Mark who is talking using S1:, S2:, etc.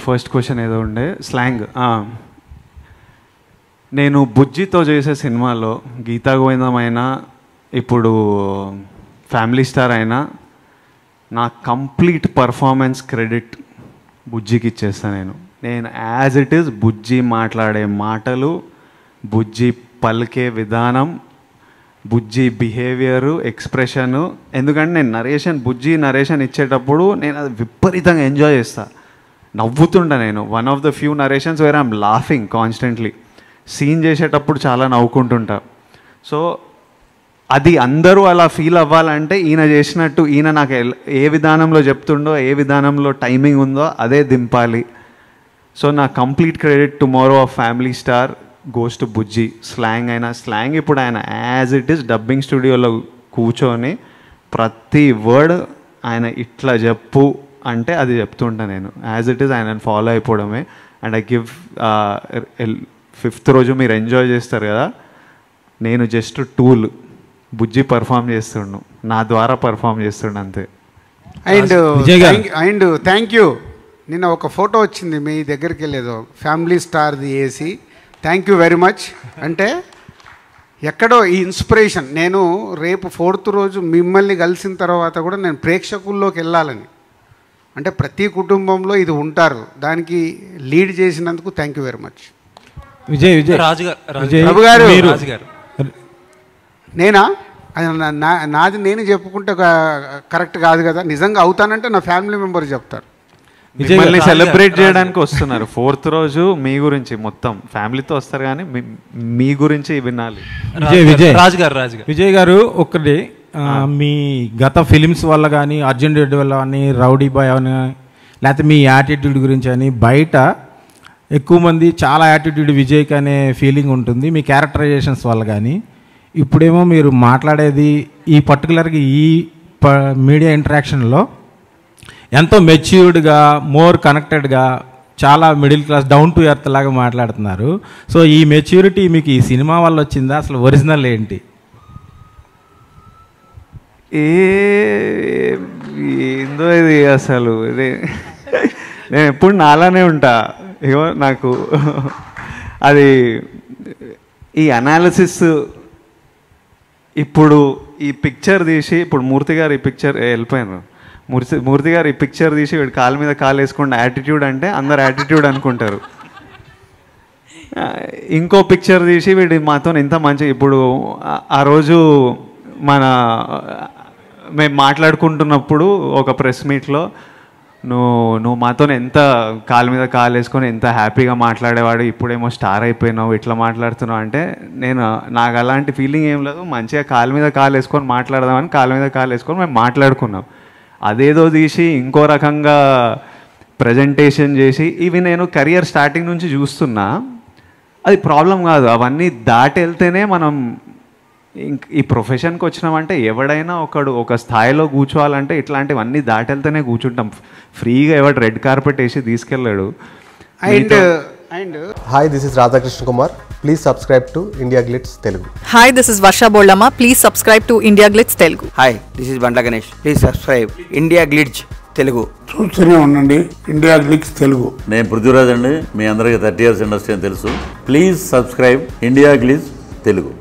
S1: First question ఏదో ఉండే slang. నేను బుజ్జితో చేసే సినిమాలో గీతా గోవిందం అయినా ఇప్పుడు ఫ్యామిలీ స్టార్ అయినా నా కంప్లీట్ పర్ఫార్మెన్స్ క్రెడిట్ బుజ్జికి ఇచ్చేస్తాను. నేను యాజ్ ఇట్ ఈస్ బుజ్జి మాట్లాడే మాటలు, బుజ్జి పలికే విధానం, బుజ్జి బిహేవియరు, ఎక్స్ప్రెషను. ఎందుకంటే నేను బుజ్జి నరేషన్ ఇచ్చేటప్పుడు నేను అది విపరీతంగా ఎంజాయ్ చేస్తాను, నవ్వుతుంటా. నేను one of the few narrations where I'm laughing constantly. Scene చేసేటప్పుడు చాలా నవ్వుకుంటుంటా. సో అది అందరూ అలా ఫీల్ అవ్వాలంటే ఈయన చేసినట్టు, ఈయన నాకు ఏ విధానంలో చెప్తుండో, ఏ విధానంలో టైమింగ్ ఉందో అదే దింపాలి. సో నా complete credit tomorrow of family star goes to Bujji. Slang అయినా స్లాంగ్ ఇప్పుడు ఆయన యాజ్ ఇట్ ఈస్ డబ్బింగ్ స్టూడియోలో కూర్చొని ప్రతి వర్డ్ ఆయన ఇట్లా చెప్పు అంటే అది చెప్తుంటా నేను. యాజ్ ఇట్ ఈస్ ఆయనను ఫాలో అయిపోవడమే. అండ్ ఐ గివ్ 5th రోజు మీరు ఎంజాయ్ చేస్తారు కదా, నేను జస్ట్ టూల్. బుజ్జి పర్ఫామ్ చేస్తుండు, నా ద్వారా పర్ఫామ్ చేస్తుండు అంతే.
S2: And thank you. నిన్న ఒక ఫోటో వచ్చింది మీ దగ్గరికి వెళ్ళేదో ఫ్యామిలీ స్టార్ది వేసి. Thank you very much. అంటే ఎక్కడో ఈ ఇన్స్పిరేషన్, నేను రేపు 4th రోజు మిమ్మల్ని కలిసిన తర్వాత కూడా నేను ప్రేక్షకుల్లోకి వెళ్ళాలని, అంటే ప్రతి కుటుంబంలో ఇది ఉంటారు, దానికి లీడ్ చేసినందుకు thank you very much.
S3: Vijay
S2: Prabhu గారు, నేనా నాది నేను చెప్పుకుంటే కరెక్ట్ కాదు కదా. నిజంగా అవుతానంటే నా ఫ్యామిలీ మెంబర్ చెప్తారు.
S1: మిమ్మల్ని సెలబ్రేట్ చేయడానికి వస్తున్నారు 4th రోజు. మీ గురించి మొత్తం ఫ్యామిలీతో వస్తారు, కానీ మీ గురించి వినాలి.
S3: విజయ్ గారు ఒకటి, మీ గత ఫిలిమ్స్ వల్ల కానీ, అర్జున్ రెడ్డి వల్ల కానీ, రౌడీ బాయ్ అని, లేకపోతే మీ యాటిట్యూడ్ గురించి అని బయట ఎక్కువ మంది చాలా యాటిట్యూడ్ విజయ్కి అనే ఫీలింగ్ ఉంటుంది మీ క్యారెక్టరైజేషన్స్ వల్ల. కానీ ఇప్పుడేమో మీరు మాట్లాడేది ఈ పర్టికులర్గా ఈ మీడియా ఇంటరాక్షన్లో ఎంతో మెచ్యూర్డ్గా, మోర్ కనెక్టెడ్గా, చాలా middle class, down to earth లాగా మాట్లాడుతున్నారు. సో ఈ మెచ్యూరిటీ మీకు ఈ సినిమా వల్ల వచ్చిందా? అసలు ఒరిజినల్ ఏంటి?
S1: ఏందో ఇది అసలు. నేను ఎప్పుడు నాలానే ఉంటా. ఇగో నాకు అది ఈ అనాలిసిస్. ఇప్పుడు ఈ పిక్చర్ తీసి, ఇప్పుడు మూర్తి గారు ఈ పిక్చర్ వెళ్ళిపోయినారు, మూర్తి గారు ఈ పిక్చర్ తీసి వీడు కాలు మీద కాలు వేసుకున్న యాటిట్యూడ్ అంటే అందరు యాటిట్యూడ్ అనుకుంటారు. ఇంకో పిక్చర్ తీసి వీడు మాతో ఇంత మంచి, ఇప్పుడు ఆ రోజు మేము మాట్లాడుకుంటున్నప్పుడు ఒక ప్రెస్ మీట్లో నువ్వు మాతో ఎంత కాలు మీద కాలు వేసుకొని ఎంత హ్యాపీగా మాట్లాడేవాడు, ఇప్పుడేమో స్టార్ అయిపోయినావు, ఇట్లా మాట్లాడుతున్నావు అంటే నాకు అలాంటి ఫీలింగ్ ఏం లేదు. మంచిగా కాలు మీద కాలు వేసుకొని మాట్లాడదామని కాలు మీద కాలు వేసుకొని మేము మాట్లాడుకున్నాం. అదేదో తీసి ఇంకో రకంగా ప్రజెంటేషన్ చేసి, ఇవి నేను కెరియర్ స్టార్టింగ్ నుంచి చూస్తున్నా. అది ప్రాబ్లం కాదు, అవన్నీ దాటి వెళ్తేనే మనం ఈ ప్రొఫెషన్కి వచ్చినామంటే ఎవడైనా ఒక స్థాయిలో కూర్చోవాలంటే ఇట్లాంటివన్నీ దాటి వెళ్తేనే కూర్చుంటాం. ఫ్రీగా ఎవడు రెడ్ కార్పెట్ వేసి తీసుకెళ్ళాడు.
S4: And hi, this is Radhakrishna Kumar. Please subscribe to India Glitz Telugu.
S5: Hi, this is Varsha Bollama. Please subscribe to India Glitz Telugu.
S6: Hi, this is Bandla Ganesh. Please subscribe India Glitz Telugu.
S7: చూస్తూనే ఉండండి India glitz Telugu.
S8: నేను పృథ్వీరాజ్ అండి. మీ అందరికీ 30 years industry అని తెలుసు. Please subscribe India glitz Telugu.